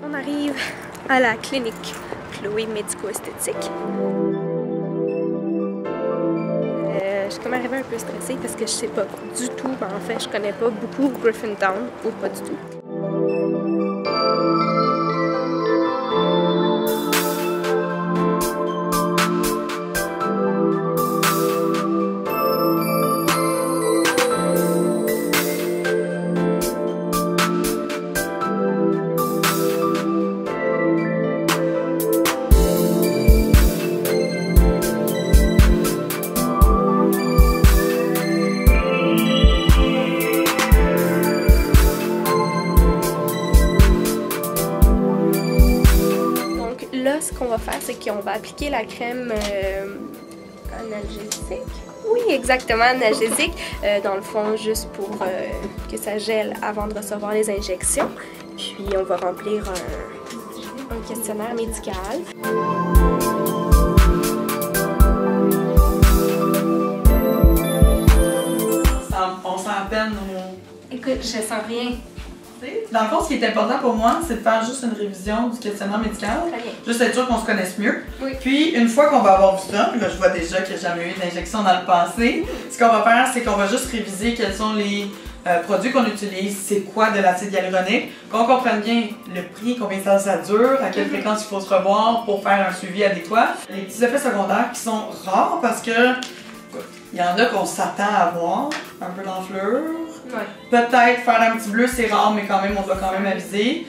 On arrive à la clinique Chloé Médico-Esthétique. Je suis comme arrivée un peu stressée parce que je sais pas du tout, en fait je connais pas beaucoup Griffintown, ou pas du tout. Là, ce qu'on va faire, c'est qu'on va appliquer la crème analgésique. Oui, exactement, analgésique. Dans le fond, juste pour que ça gèle avant de recevoir les injections. Puis, on va remplir un questionnaire médical. On sent à peine nos... Écoute, je sens rien. Dans le fond, ce qui est important pour moi, c'est de faire juste une révision du questionnaire médical. Juste être sûr qu'on se connaisse mieux. Oui. Puis, une fois qu'on va avoir vu ça, là, je vois déjà qu'il n'y a jamais eu d'injection dans le passé. Ce qu'on va faire, c'est qu'on va juste réviser quels sont les produits qu'on utilise, c'est quoi de l'acide hyaluronique, qu'on comprenne bien le prix, combien de temps ça dure, à quelle fréquence il faut se revoir pour faire un suivi adéquat. Les petits effets secondaires qui sont rares parce que il y en a qu'on s'attend à voir, un peu d'enflure. Ouais. Peut-être faire un petit bleu, c'est rare, mais quand même, on doit quand même aviser.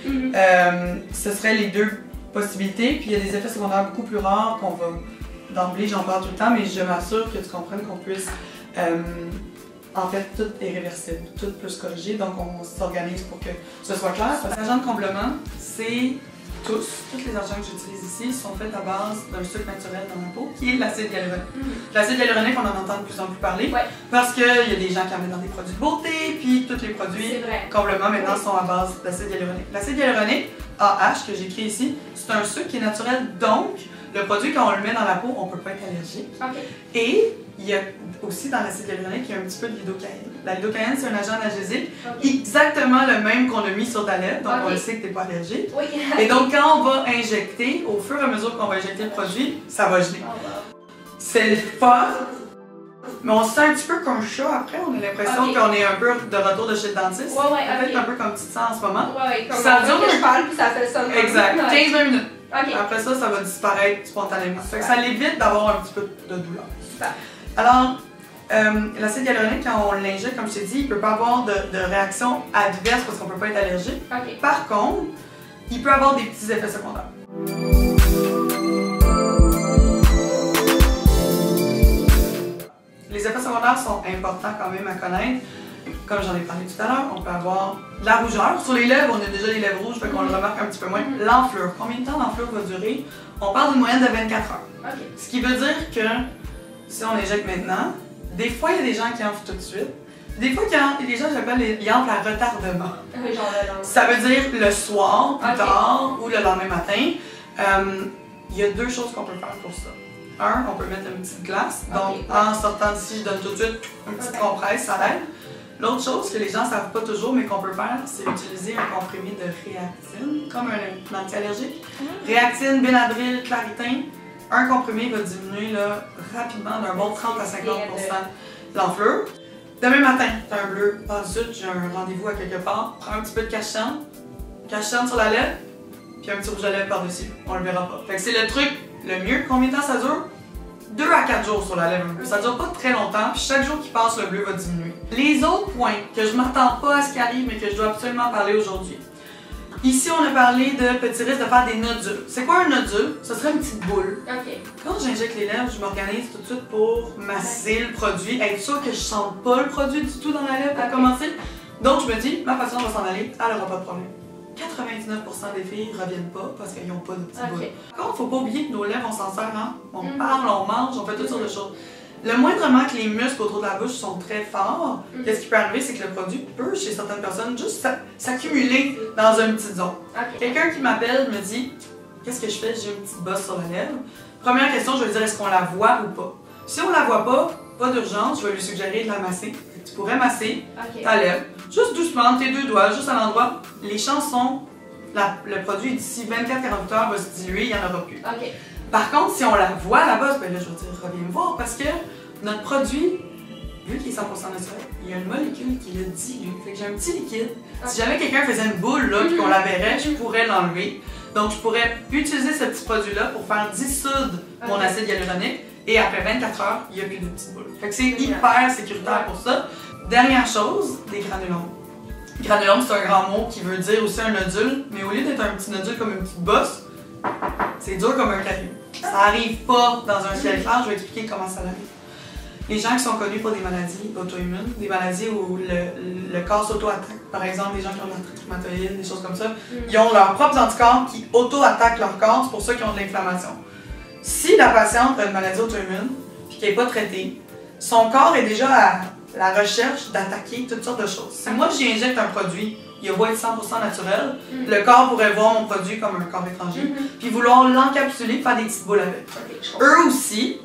Ce seraient les deux possibilités. Puis il y a des effets secondaires beaucoup plus rares qu'on va... D'emblée, j'en parle tout le temps, mais je m'assure que tu comprennes qu'on puisse... en fait, tout est réversible, tout peut se corriger, donc on s'organise pour que ce soit clair. Les agents de comblement, c'est toutes les agents que j'utilise ici sont faits à base d'un sucre naturel dans la peau, qui est l'acide hyaluronique. L'acide hyaluronique, on en entend de plus en plus parler, parce qu'il y a des gens qui en mettent dans des produits de beauté, puis tous les produits compléments maintenant sont à base d'acide hyaluronique. L'acide hyaluronique, AH, que j'écris ici, c'est un sucre qui est naturel, donc le produit, quand on le met dans la peau, on ne peut pas être allergique. Et il y a aussi dans l'acide hyaluronique, il y a un petit peu de lidocaïne. La lidocaïne, c'est un agent analgésique, exactement le même qu'on a mis sur ta lèvre, donc on le sait que tu n'es pas allergique. Et donc, quand on va injecter, au fur et à mesure qu'on va injecter le produit, ça va geler. C'est le fun, mais on se sent un petit peu comme un chat après. On a l'impression qu'on est un peu de retour de chez le dentiste. Peut-être un peu comme tu te sens en ce moment. Comme ça dure que je parle, puis ça fait ça. Exact, 15-20 minutes. Après ça, ça va disparaître spontanément. Ça l'évite d'avoir un petit peu de douleur. Super. Alors, l'acide hyaluronique, quand on l'injecte, comme je t'ai dit, il ne peut pas avoir de réaction adverse parce qu'on ne peut pas être allergique. Par contre, il peut avoir des petits effets secondaires. Les effets secondaires sont importants quand même à connaître. Comme j'en ai parlé tout à l'heure, on peut avoir de la rougeur. Sur les lèvres, on a déjà les lèvres rouges, fait qu'on le remarque un petit peu moins. L'enflure. Combien de temps l'enflure va durer? On parle d'une moyenne de 24 heures. Ce qui veut dire que si on injecte maintenant, des fois il y a des gens qui enflent tout de suite. Des fois, il y a des gens qui appellent ils enflent à retardement. Ça veut dire le soir, plus tard, ou le lendemain matin. Il y a deux choses qu'on peut faire pour ça. Un, on peut mettre une petite glace. Donc, en sortant d'ici, je donne tout de suite une petite compresse, ça l'aide. L'autre chose que les gens ne savent pas toujours, mais qu'on peut faire, c'est utiliser un comprimé de réactine, comme un anti-allergique. Réactine, Benadryl, Claritin. Un comprimé va diminuer là, rapidement d'un bon 30 à 50% l'enflure. Demain matin, tu as un bleu, ensuite j'ai un rendez-vous à quelque part, prends un petit peu de cache-chante sur la lèvre, puis un petit rouge à lèvres par-dessus. On le verra pas. Fait que c'est le truc le mieux. Combien de temps ça dure? 2 à 4 jours sur la lèvre un bleu. Ça dure pas très longtemps, puis chaque jour qui passe, le bleu va diminuer. Les autres points que je m'attends pas à ce qui arrive, mais que je dois absolument parler aujourd'hui. Ici, on a parlé de petits risques de faire des nodules. C'est quoi un nodule? Ce serait une petite boule. Quand j'injecte les lèvres, je m'organise tout de suite pour masser le produit, être sûr que je sente pas le produit du tout dans la lèvre pour commencer. Donc, je me dis, ma patiente va s'en aller, elle n'aura pas de problème. 99% des filles ne reviennent pas parce qu'elles n'ont pas de petits boules. Par contre, il ne faut pas oublier que nos lèvres, on s'en sert, hein? On parle, on mange, on fait toutes sortes de choses. Le moindrement que les muscles autour de la bouche sont très forts, qu'est-ce qui peut arriver, c'est que le produit peut, chez certaines personnes, juste s'accumuler dans une petite zone. Quelqu'un qui m'appelle me dit « Qu'est-ce que je fais? J'ai une petite bosse sur la lèvre. » Première question, je vais lui dire « Est-ce qu'on la voit ou pas? » Si on la voit pas d'urgence, je vais lui suggérer de la masser. Tu pourrais masser ta lèvre, juste doucement, tes deux doigts, juste à l'endroit. Les chances sont le produit d'ici 24-48 heures va se diluer, il n'y en aura plus. OK. Par contre, si on la voit à la base, ben là, je vais dire, reviens me voir parce que notre produit, vu qu'il est 100% naturel, il y a une molécule qui le dilue. Fait que j'ai un petit liquide. Si jamais quelqu'un faisait une boule là, puis qu'on la verrait, je pourrais l'enlever. Donc, je pourrais utiliser ce petit produit-là pour faire dissoudre mon acide hyaluronique. Et après 24 heures, il n'y a plus de petites boules. Fait que c'est hyper sécuritaire pour ça. Dernière chose, des granulomes. Granulome, c'est un grand mot qui veut dire aussi un nodule, mais au lieu d'être un petit nodule comme une petite bosse, c'est dur comme un caillou. Ça arrive pas dans un ciel clair, je vais expliquer comment ça arrive. Les gens qui sont connus pour des maladies auto-immunes, des maladies où le corps s'auto-attaque, par exemple les gens qui ont de l'arthrite rhumatoïde, des choses comme ça, ils ont leurs propres anticorps qui auto-attaquent leur corps, c'est pour ça qu'ils ont de l'inflammation. Si la patiente a une maladie auto-immune et qu'elle n'est pas traitée, son corps est déjà à la recherche d'attaquer toutes sortes de choses. Si moi j'y injecte un produit, il va être 100% naturel, le corps pourrait voir mon produit comme un corps étranger, puis vouloir l'encapsuler et faire des petites boules avec. Eux aussi,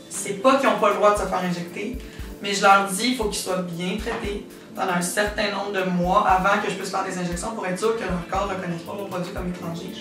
c'est pas qu'ils n'ont pas le droit de se faire injecter, mais je leur dis qu'il faut qu'ils soient bien traités pendant un certain nombre de mois avant que je puisse faire des injections pour être sûr que leur corps ne reconnaisse pas mon produit comme étranger.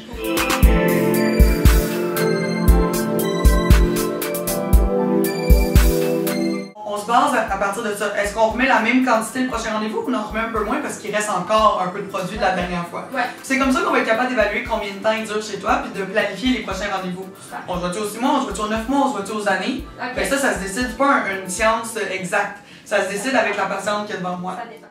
On se base à partir de ça. Est-ce qu'on remet la même quantité le prochain rendez-vous ou on en remet un peu moins parce qu'il reste encore un peu de produit de la dernière fois? Ouais. C'est comme ça qu'on va être capable d'évaluer combien de temps il dure chez toi puis de planifier les prochains rendez-vous. On se voit-tu aux 6 mois, on se voit-tu aux 9 mois, on se voit-tu aux années? Okay. Ben ça se décide pas une science exacte. Ça se décide avec la patiente qui est devant moi. Ça dépend.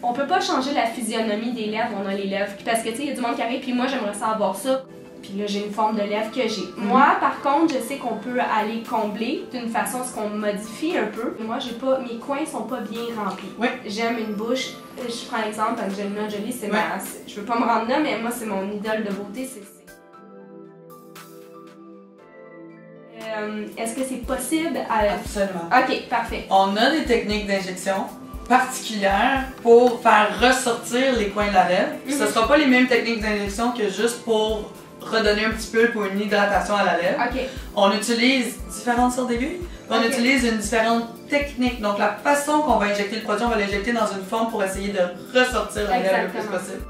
On peut pas changer la physionomie des lèvres, on a les lèvres. Parce que tu sais, il y a du monde qui arrive, puis moi j'aimerais ça avoir ça. Puis là, j'ai une forme de lèvres que j'ai. Moi, par contre, je sais qu'on peut aller combler d'une façon à ce qu'on modifie un peu. Moi, j'ai pas, mes coins sont pas bien remplis. Oui. J'aime une bouche. Je prends l'exemple, Angelina Jolie, c'est ma. Je veux pas me rendre là, mais moi, c'est mon idole de beauté. Est-ce que c'est possible à... Absolument. Ok, parfait. On a des techniques d'injection particulières pour faire ressortir les coins de la lèvre. Ce ne sera pas les mêmes techniques d'injection que juste pour redonner un petit peu pour une hydratation à la lèvre. Okay. On utilise différentes sortes d'aiguilles. On utilise une différente technique. Donc la façon qu'on va injecter le produit, on va l'injecter dans une forme pour essayer de ressortir la lèvre le plus possible.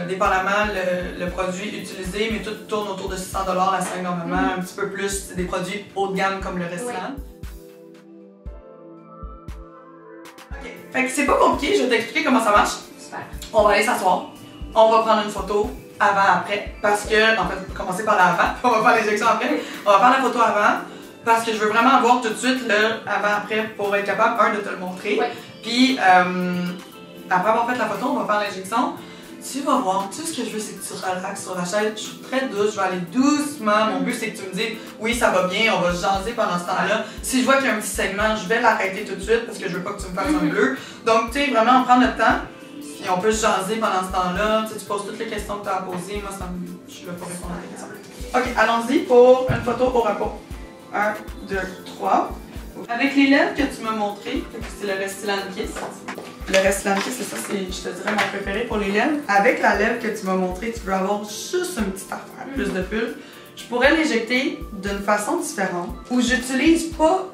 Dépendamment le produit utilisé, mais tout tourne autour de 600 $ la seringue normalement, un petit peu plus, c'est des produits haut de gamme comme le Restylane. Ok, fait que c'est pas compliqué, je vais t'expliquer comment ça marche. Super. On va aller s'asseoir, on va prendre une photo avant-après, parce que, en fait, on va commencer par l'avant, on va faire l'injection après. On va faire la photo avant, parce que je veux vraiment voir tout de suite le avant-après pour être capable, de te le montrer. Puis, après avoir fait la photo, on va faire l'injection. Tu vas voir, tout ce que je veux, c'est que tu relaxes sur la chaise. Je suis très douce, je vais aller doucement. Mon but, c'est que tu me dises, oui, ça va bien, on va se jaser pendant ce temps-là. Si je vois qu'il y a un petit segment, je vais l'arrêter tout de suite parce que je veux pas que tu me fasses un bleu. Donc, tu sais, vraiment, on prend notre temps. Puis, on peut se jaser pendant ce temps-là. Tu poses toutes les questions que tu as à poser. Moi, je suis là pour répondre à tes questions. Ok, allons-y pour une photo au repos. 1, 2, 3. Avec les lèvres que tu m'as montrées, c'est le Restylane Kiss. Le Restylane Kiss, c'est ça, c'est, je te dirais, mon préféré pour les lèvres. Avec la lèvre que tu m'as montrée, tu veux avoir juste une petite affaire, plus de pulpe. Je pourrais l'injecter d'une façon différente, où j'utilise pas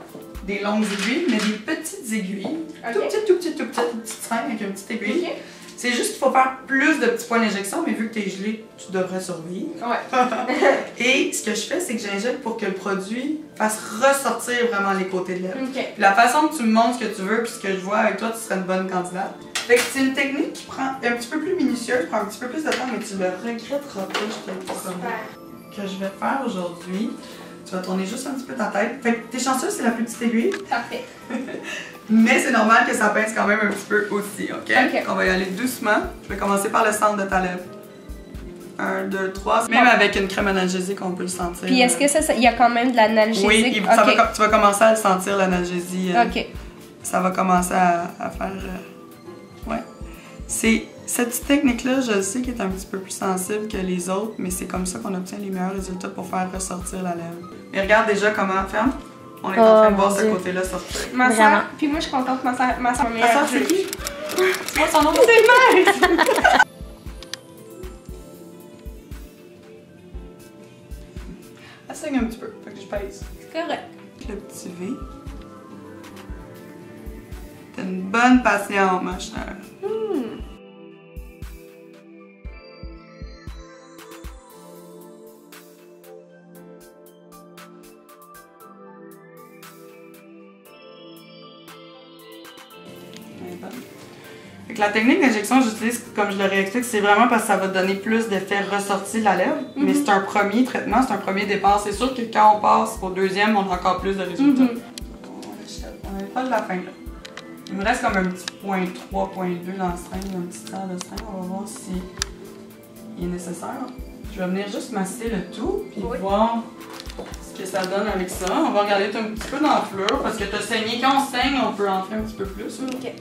des longues aiguilles, mais des petites aiguilles. Tout petit, une petite seringue avec une petite aiguille. C'est juste qu'il faut faire plus de petits points d'injection, mais vu que tu es gelé, tu devrais survivre. Et ce que je fais, c'est que j'injecte pour que le produit fasse ressortir vraiment les côtés de lèvres. La façon que tu me montres ce que tu veux, puis ce que je vois avec toi, tu serais une bonne candidate. Fait que c'est une technique qui prend un petit peu plus minutieuse, prend un petit peu plus de temps, mais tu le regretteras pas, je te le dis. Que je vais faire aujourd'hui. Tu vas tourner juste un petit peu ta tête. Fait que t'es chanceuse, c'est la plus petite aiguille. Parfait. Mais c'est normal que ça pince quand même un petit peu aussi, ok? On va y aller doucement. Je vais commencer par le centre de ta lèvre. 1, 2, 3. Même avec une crème analgésique, on peut le sentir. Puis est-ce que ça, il y a quand même de l'analgésique? Oui, tu vas commencer à le sentir, l'analgésie. Ça va commencer à faire... ouais. C'est cette technique-là, je sais qu'elle est un petit peu plus sensible que les autres, mais c'est comme ça qu'on obtient les meilleurs résultats pour faire ressortir la lèvre. Mais regarde déjà comment, ferme. On est en train de voir ce côté-là sortir. Ma soeur, puis moi je suis contente, ma soeur Ta soeur, c'est qui? C'est quoi son nom? C'est Max! Elle saigne un petit peu, fait que je pèse. C'est correct. Le petit V. T'as une bonne patience, ma chère. Fait que la technique d'injection que j'utilise, comme je le réexplique, c'est vraiment parce que ça va donner plus d'effet ressorti de la lèvre. Mais c'est un premier traitement, c'est un premier départ. C'est sûr que quand on passe au deuxième, on a encore plus de résultats. On n'est pas de la fin là. Il me reste comme un petit point 3, point 2 dans le string, un petit tiers de string. On va voir si il est nécessaire. Je vais venir juste masser le tout et voir ce que ça donne avec ça. On va regarder un petit peu d'enflure parce que tu as saigné. Quand on saigne, on peut enfler un petit peu plus. Là. Ok.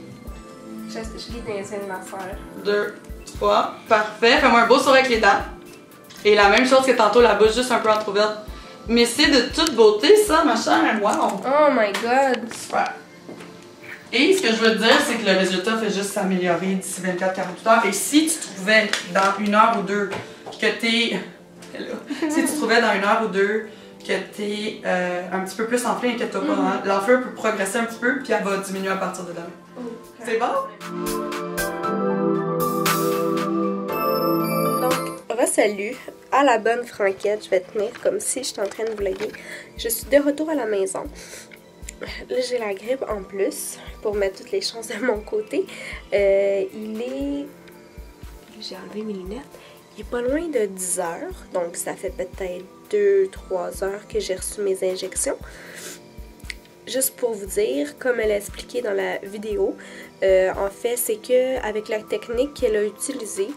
Je lis des de ma soeur. 2, 3, parfait. Fais-moi un beau sourire avec les dents. Et la même chose que tantôt, la bouche juste un peu entrouverte. Mais c'est de toute beauté, ça, ma chère. Wow! Oh my god! Super! Et ce que je veux te dire, c'est que le résultat fait juste s'améliorer d'ici 24-48 heures. Et si tu trouvais dans 1 heure ou 2 que t'es... si tu trouvais dans 1 heure ou 2 que t'es un petit peu plus enflé, inquiète-toi pas. Hein? L'enflure peut progresser un petit peu, puis elle va diminuer à partir de demain. C'est bon? Donc, salut. À la bonne franquette, je vais tenir comme si j'étais en train de vlogger. Je suis de retour à la maison. Là, j'ai la grippe en plus, pour mettre toutes les chances de mon côté. Il est... J'ai enlevé mes lunettes. Il est pas loin de 10 heures, donc ça fait peut-être 2-3 heures que j'ai reçu mes injections. Juste pour vous dire, comme elle a expliqué dans la vidéo, en fait, c'est que avec la technique qu'elle a utilisée,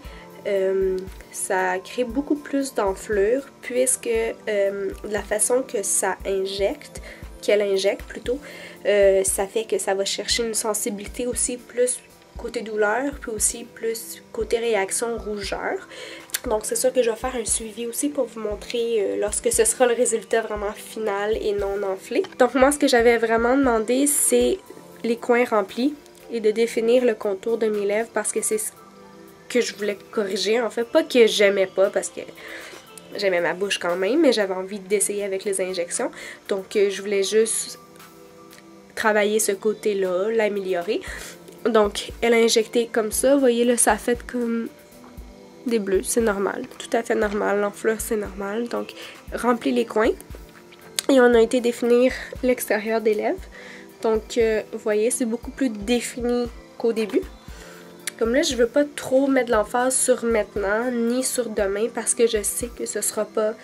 ça crée beaucoup plus d'enflure, puisque la façon que ça injecte, qu'elle injecte plutôt, ça fait que ça va chercher une sensibilité aussi plus côté douleur, puis aussi plus côté réaction rougeur. Donc c'est sûr que je vais faire un suivi aussi pour vous montrer lorsque ce sera le résultat vraiment final et non enflé. Donc moi ce que j'avais vraiment demandé, c'est les coins remplis et de définir le contour de mes lèvres parce que c'est ce que je voulais corriger en fait. Pas que j'aimais pas parce que j'aimais ma bouche quand même, mais j'avais envie d'essayer avec les injections. Donc je voulais juste travailler ce côté-là, l'améliorer. Donc elle a injecté comme ça, vous voyez là ça a fait comme des bleus, c'est normal, tout à fait normal, l'enflure c'est normal. Donc remplis les coins et on a été définir l'extérieur des lèvres. Donc vous voyez c'est beaucoup plus défini qu'au début. Comme là je veux pas trop mettre l'emphase sur maintenant ni sur demain parce que je sais que ce sera pas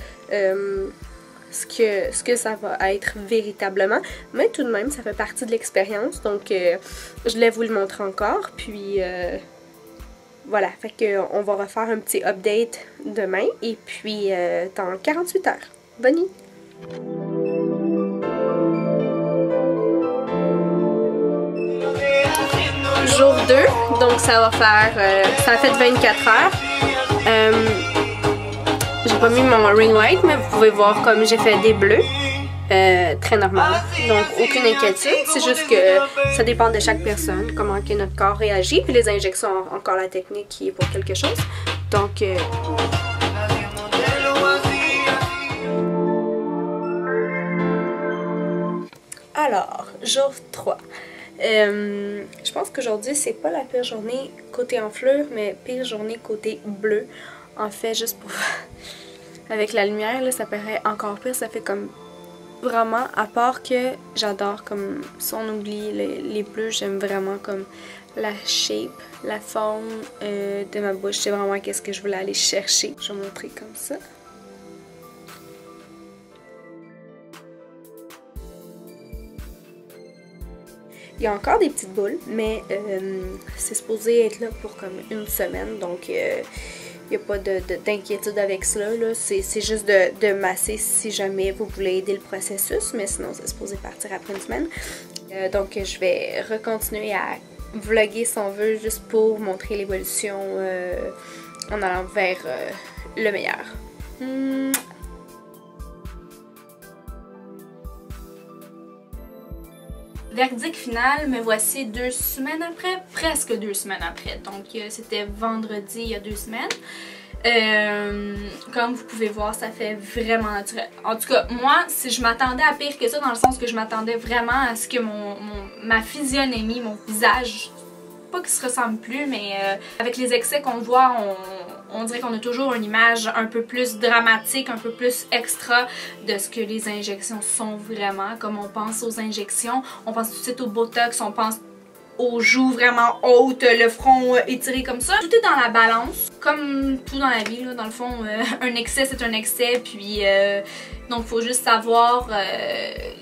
ce que ça va être véritablement, mais tout de même ça fait partie de l'expérience, donc je voulais vous le montrer encore, puis voilà, fait que on va refaire un petit update demain et puis dans 48 heures. Bonne nuit! Jour 2, donc ça va faire, ça a fait 24 heures. J'ai pas mis mon ring light, mais vous pouvez voir comme j'ai fait des bleus. Très normal. Donc aucune inquiétude. C'est juste que ça dépend de chaque personne, comment que notre corps réagit. Puis les injections ont encore la technique qui est pour quelque chose. Donc alors, jour 3. Je pense qu'aujourd'hui c'est pas la pire journée côté enflure, mais pire journée côté bleu. En fait, juste pour... avec la lumière, là, ça paraît encore pire. Ça fait comme... Vraiment, à part que j'adore comme... Si on oublie les bleus, j'aime vraiment comme la shape, la forme de ma bouche. C'est vraiment qu'est-ce que je voulais aller chercher. Je vais montrer comme ça. Il y a encore des petites boules, mais c'est supposé être là pour comme 1 semaine. Donc... il n'y a pas d'inquiétude avec cela, c'est juste de masser si jamais vous voulez aider le processus, mais sinon c'est supposé partir après 1 semaine. Donc je vais recontinuer à vlogger si on veut, juste pour montrer l'évolution en allant vers le meilleur. Verdict final, me voici 2 semaines après, presque 2 semaines après. Donc c'était vendredi il y a 2 semaines. Comme vous pouvez voir, ça fait vraiment naturel. En tout cas, moi, si je m'attendais à pire que ça, dans le sens que je m'attendais vraiment à ce que ma physionomie, mon visage, pas qu'il se ressemble plus, mais avec les excès qu'on voit, on dirait qu'on a toujours une image un peu plus dramatique, un peu plus extra de ce que les injections sont vraiment. Comme on pense aux injections, on pense tout de suite au Botox, on pense aux joues vraiment hautes, le front étiré comme ça. Tout est dans la balance, comme tout dans la vie, là, dans le fond, un excès c'est un excès, puis donc faut juste savoir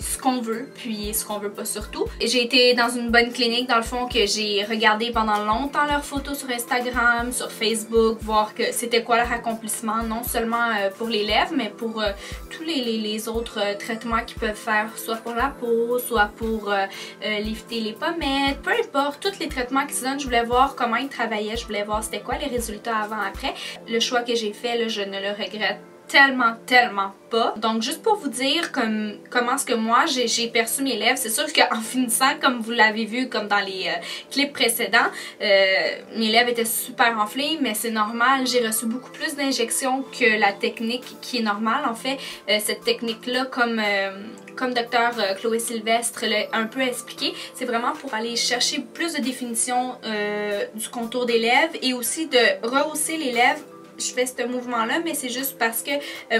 ce qu'on veut, puis ce qu'on veut pas surtout. J'ai été dans une bonne clinique, dans le fond, que j'ai regardé pendant longtemps leurs photos sur Instagram, sur Facebook, voir que c'était quoi leur accomplissement, non seulement pour les lèvres, mais pour tous les autres traitements qu'ils peuvent faire, soit pour la peau, soit pour lifter les pommettes, peu importe, tous les traitements qu'ils se donnent, je voulais voir comment ils travaillaient, je voulais voir c'était quoi les résultats avant-après. Le choix que j'ai fait, là, je ne le regrette tellement pas. Donc juste pour vous dire comment est-ce que moi j'ai perçu mes lèvres, c'est sûr qu'en finissant, comme vous l'avez vu comme dans les clips précédents, mes lèvres étaient super enflées, mais c'est normal, j'ai reçu beaucoup plus d'injections que la technique qui est normale en fait. Cette technique là, comme Dr Chloé Sylvestre l'a un peu expliqué, c'est vraiment pour aller chercher plus de définition du contour des lèvres et aussi de rehausser les lèvres. Je fais ce mouvement-là, mais c'est juste parce que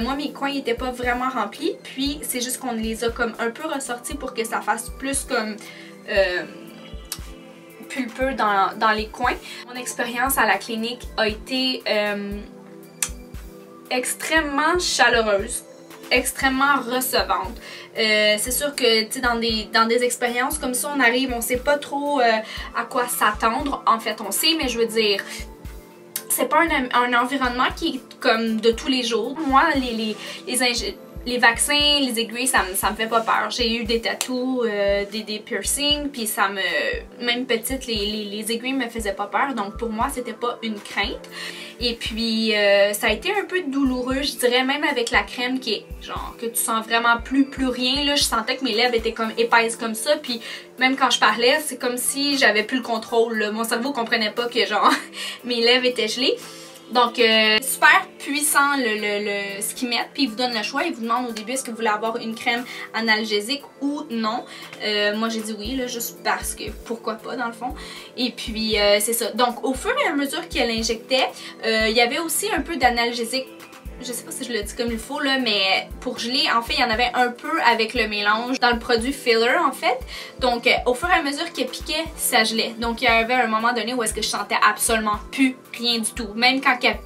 moi, mes coins n'étaient pas vraiment remplis. Puis, c'est juste qu'on les a comme un peu ressortis pour que ça fasse plus comme pulpeux dans les coins. Mon expérience à la clinique a été extrêmement chaleureuse, extrêmement recevante. C'est sûr que tu sais, dans des expériences comme ça, on arrive, on sait pas trop à quoi s'attendre. En fait, on sait, mais je veux dire, c'est pas un environnement qui est comme de tous les jours. Moi, les vaccins, les aiguilles, ça me fait pas peur. J'ai eu des tattoos, des piercings, puis ça me... Même petite, les aiguilles me faisaient pas peur, donc pour moi, c'était pas une crainte. Et puis, ça a été un peu douloureux, je dirais, même avec la crème qui est genre que tu sens vraiment plus rien. Là, je sentais que mes lèvres étaient comme épaisses comme ça, puis même quand je parlais, c'est comme si j'avais plus le contrôle, là. Mon cerveau comprenait pas que genre mes lèvres étaient gelées. Donc, super puissant ce qu'ils mettent, puis ils vous donnent le choix. Ils vous demandent au début est-ce que vous voulez avoir une crème analgésique ou non. Moi, j'ai dit oui, là, juste parce que pourquoi pas, dans le fond. Et puis, c'est ça. Donc, au fur et à mesure qu'elle injectait, il y avait aussi un peu d'analgésique. Je sais pas si je le dis comme il faut là, mais pour geler, en fait, il y en avait un peu avec le mélange dans le produit filler en fait. Donc au fur et à mesure qu'elle piquait, ça gelait. Donc il y avait un moment donné où est-ce que je sentais absolument plus rien du tout. Même quand elle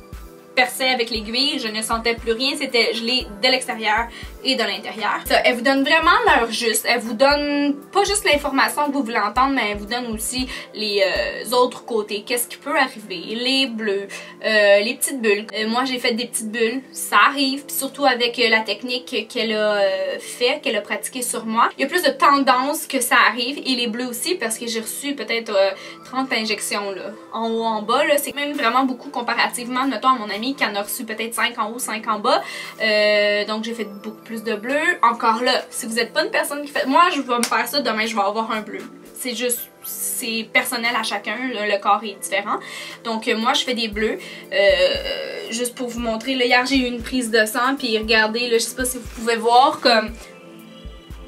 perçait avec l'aiguille, je ne sentais plus rien, c'était gelé de l'extérieur et de l'intérieur. Elle vous donne vraiment l'heure juste, elle vous donne pas juste l'information que vous voulez entendre, mais elle vous donne aussi les autres côtés, qu'est-ce qui peut arriver, les bleus, les petites bulles. Moi j'ai fait des petites bulles, ça arrive, puis surtout avec la technique qu'elle a qu'elle a pratiquée sur moi. Il y a plus de tendance que ça arrive, et les bleus aussi, parce que j'ai reçu peut-être 30 injections là, en haut, en bas, là, c'est même vraiment beaucoup comparativement, mettons à mon ami qui en a reçu peut-être 5 en haut, 5 en bas. Donc j'ai fait beaucoup plus de bleu. Encore là, si vous n'êtes pas une personne qui fait... Moi, je vais me faire ça, demain je vais avoir un bleu. C'est juste... C'est personnel à chacun, le corps est différent. Donc moi, je fais des bleus. Juste pour vous montrer, là, hier j'ai eu une prise de sang, puis regardez, là, je sais pas si vous pouvez voir, comme...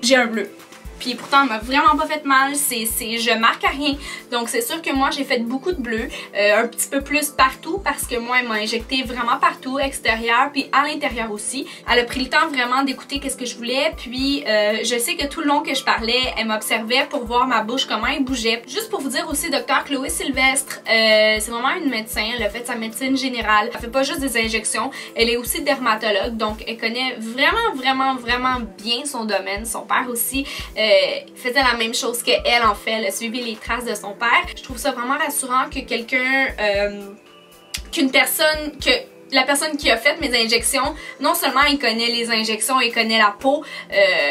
J'ai un bleu. Puis pourtant, elle m'a vraiment pas fait mal, je marque à rien. Donc c'est sûr que moi, j'ai fait beaucoup de bleu, un petit peu plus partout parce que moi, elle m'a injecté vraiment partout, extérieur, puis à l'intérieur aussi. Elle a pris le temps vraiment d'écouter qu'est-ce que je voulais, puis je sais que tout le long que je parlais, elle m'observait pour voir ma bouche, comment elle bougeait. Juste pour vous dire aussi, Dr Chloé Sylvestre, c'est vraiment une médecin, elle a fait sa médecine générale. Elle fait pas juste des injections, elle est aussi dermatologue, donc elle connaît vraiment bien son domaine. Son père aussi faisait la même chose qu'elle en fait, elle a suivi les traces de son père. Je trouve ça vraiment rassurant que quelqu'un, la personne qui a fait mes injections, non seulement il connaît les injections, il connaît la peau,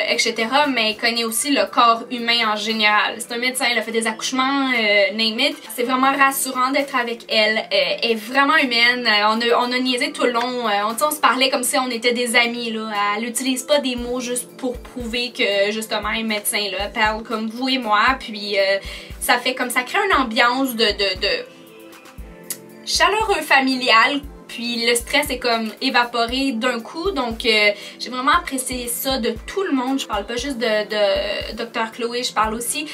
etc., mais il connaît aussi le corps humain en général. C'est un médecin, il a fait des accouchements, name it. C'est vraiment rassurant d'être avec elle. Elle est vraiment humaine. On a niaisé tout le long. On se parlait comme si on était des amis, là. Elle n'utilise pas des mots juste pour prouver que, justement, elle est médecin, là. Elle parle comme vous et moi, puis ça fait comme ça crée une ambiance de chaleureux familial, Puis le stress est comme évaporé d'un coup, donc j'ai vraiment apprécié ça de tout le monde. Je parle pas juste de Dr. Chloé, je parle aussi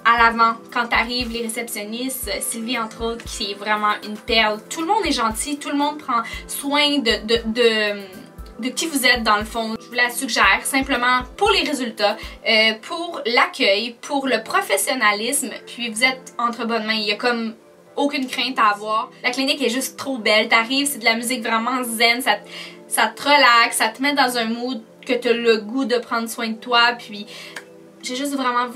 à l'avant, quand t'arrives, les réceptionnistes, Sylvie entre autres, qui est vraiment une perle. Tout le monde est gentil, tout le monde prend soin de qui vous êtes dans le fond. Je vous la suggère simplement pour les résultats, pour l'accueil, pour le professionnalisme, puis vous êtes entre bonnes mains. Il y a comme aucune crainte à avoir. La clinique est juste trop belle. T'arrives, c'est de la musique vraiment zen, ça te relaxe, ça te met dans un mood que t'as le goût de prendre soin de toi, puis j'ai juste vraiment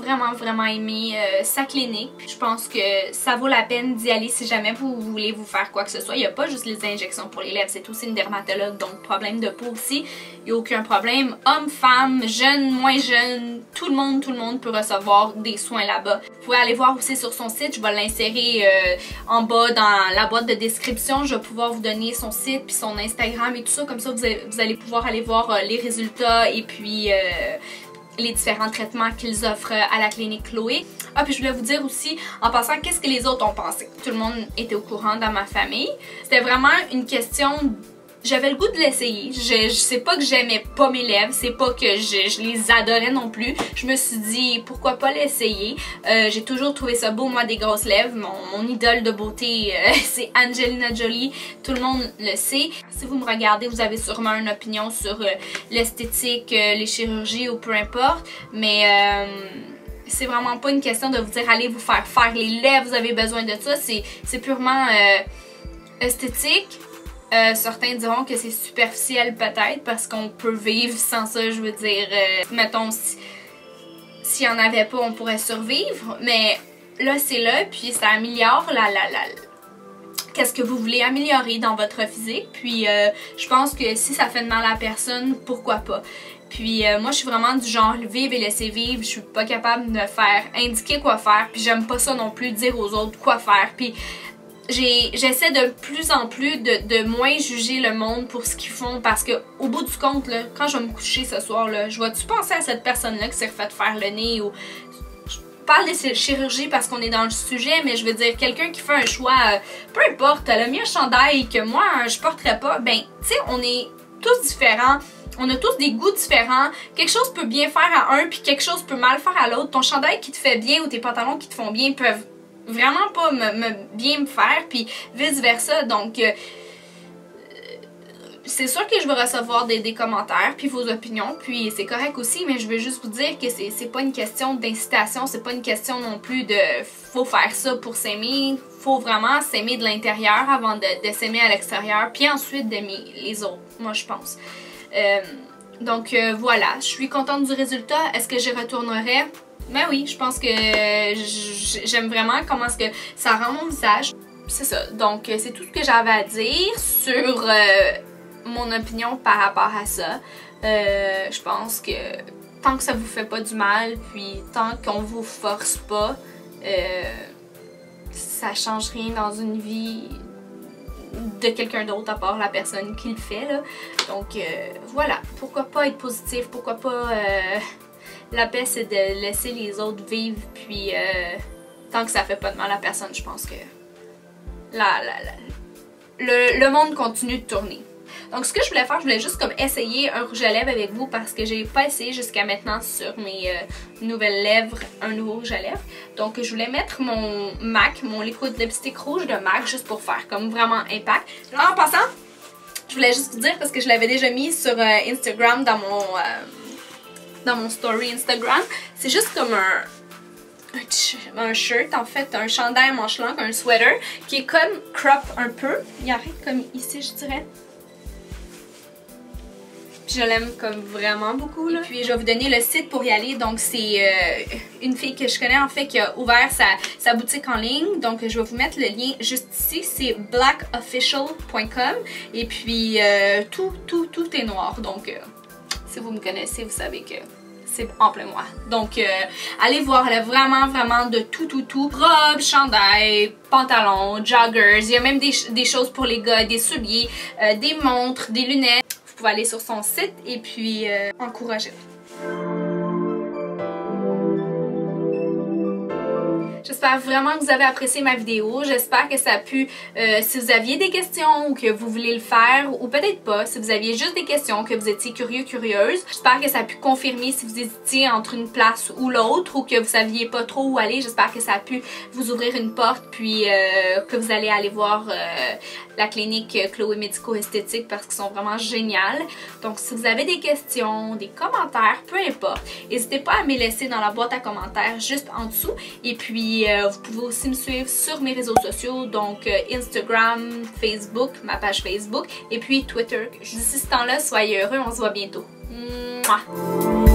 aimé sa clinique. Puis je pense que ça vaut la peine d'y aller si jamais vous voulez vous faire quoi que ce soit. Il n'y a pas juste les injections pour les lèvres, c'est aussi une dermatologue, donc problème de peau aussi. Il n'y a aucun problème. Hommes, femmes, jeunes, moins jeunes, tout le monde peut recevoir des soins là-bas. Vous pouvez aller voir aussi sur son site, je vais l'insérer en bas dans la boîte de description. Je vais pouvoir vous donner son site puis son Instagram et tout ça. Comme ça, vous allez pouvoir aller voir les résultats et puis les différents traitements qu'ils offrent à la clinique Chloé. Ah, puis je voulais vous dire aussi, en passant, qu'est-ce que les autres ont pensé. Tout le monde était au courant dans ma famille. C'était vraiment une question... J'avais le goût de l'essayer. Je sais pas que j'aimais pas mes lèvres, c'est pas que je les adorais non plus. Je me suis dit, pourquoi pas l'essayer. J'ai toujours trouvé ça beau, moi, des grosses lèvres. Mon idole de beauté, c'est Angelina Jolie. Tout le monde le sait. Si vous me regardez, vous avez sûrement une opinion sur l'esthétique, les chirurgies ou peu importe. Mais... c'est vraiment pas une question de vous dire allez vous faire les lèvres, vous avez besoin de ça. C'est purement esthétique. Certains diront que c'est superficiel peut-être parce qu'on peut vivre sans ça, je veux dire, mettons, s'il n'y en avait pas, on pourrait survivre, mais là, c'est là, puis ça améliore qu'est-ce que vous voulez améliorer dans votre physique, puis je pense que si ça fait de mal à la personne, pourquoi pas. Puis moi, je suis vraiment du genre vivre et laisser vivre, je suis pas capable de me faire indiquer quoi faire, puis j'aime pas ça non plus, dire aux autres quoi faire, puis j'essaie de plus en plus de moins juger le monde pour ce qu'ils font parce que au bout du compte, là, quand je vais me coucher ce soir, là, je vais-tu penser à cette personne-là qui s'est refait faire le nez ou... Je parle des chirurgies parce qu'on est dans le sujet, mais je veux dire, quelqu'un qui fait un choix, peu importe, le mien chandail que moi, je porterais pas, ben, tu sais, on est tous différents. On a tous des goûts différents. Quelque chose peut bien faire à un, puis quelque chose peut mal faire à l'autre. Ton chandail qui te fait bien ou tes pantalons qui te font bien peuvent vraiment pas bien me faire, puis vice versa. Donc c'est sûr que je vais recevoir des commentaires puis vos opinions, puis c'est correct aussi, mais je veux juste vous dire que c'est pas une question d'incitation, c'est pas une question non plus de faut faire ça pour s'aimer. Faut vraiment s'aimer de l'intérieur avant de s'aimer à l'extérieur, puis ensuite d'aimer les autres, moi je pense. Donc voilà, je suis contente du résultat. Est-ce que j'y retournerai? Ben oui, je pense que j'aime vraiment comment est-ce que ça rend mon visage. C'est ça. Donc, c'est tout ce que j'avais à dire sur mon opinion par rapport à ça. Je pense que tant que ça vous fait pas du mal, puis tant qu'on vous force pas, ça change rien dans une vie de quelqu'un d'autre à part la personne qui le fait, là. Donc, voilà. Pourquoi pas être positif? Pourquoi pas... La paix, c'est de laisser les autres vivre, puis tant que ça fait pas de mal à personne, je pense que le monde continue de tourner. Donc ce que je voulais faire, je voulais juste comme essayer un rouge à lèvres avec vous parce que j'ai pas essayé jusqu'à maintenant sur mes nouvelles lèvres un nouveau rouge à lèvres. Donc je voulais mettre mon MAC, mon liquid lipstick rouge de MAC, juste pour faire comme vraiment impact. Là, en passant, je voulais juste vous dire parce que je l'avais déjà mis sur Instagram dans mon story Instagram. C'est juste comme un shirt, en fait, un chandail à manches longues, un sweater, qui est comme crop un peu. Il arrête comme ici, je dirais. Puis je l'aime comme vraiment beaucoup, là. Et puis je vais vous donner le site pour y aller. Donc c'est une fille que je connais, en fait, qui a ouvert sa boutique en ligne. Donc je vais vous mettre le lien juste ici. C'est blackofficial.com. Et puis tout est noir. Donc si vous me connaissez, vous savez que c'est en plein moi. Donc, allez voir, elle a vraiment de tout. Robe, chandail, pantalon, joggers. Il y a même des choses pour les gars, des souliers, des montres, des lunettes. Vous pouvez aller sur son site et puis encourager. J'espère j'espère vraiment que vous avez apprécié ma vidéo. J'espère que ça a pu, si vous aviez des questions ou que vous voulez le faire, ou peut-être pas, si vous aviez juste des questions, que vous étiez curieux, curieuse. J'espère que ça a pu confirmer si vous hésitiez entre une place ou l'autre ou que vous saviez pas trop où aller. J'espère que ça a pu vous ouvrir une porte puis que vous allez aller voir la clinique Chloé Médico-Esthétique parce qu'ils sont vraiment géniales. Donc si vous avez des questions, des commentaires, peu importe, n'hésitez pas à me les laisser dans la boîte à commentaires juste en dessous. Et puis vous pouvez aussi me suivre sur mes réseaux sociaux, donc Instagram, Facebook, ma page Facebook et puis Twitter. D'ici ce temps-là, soyez heureux, on se voit bientôt. Mouah!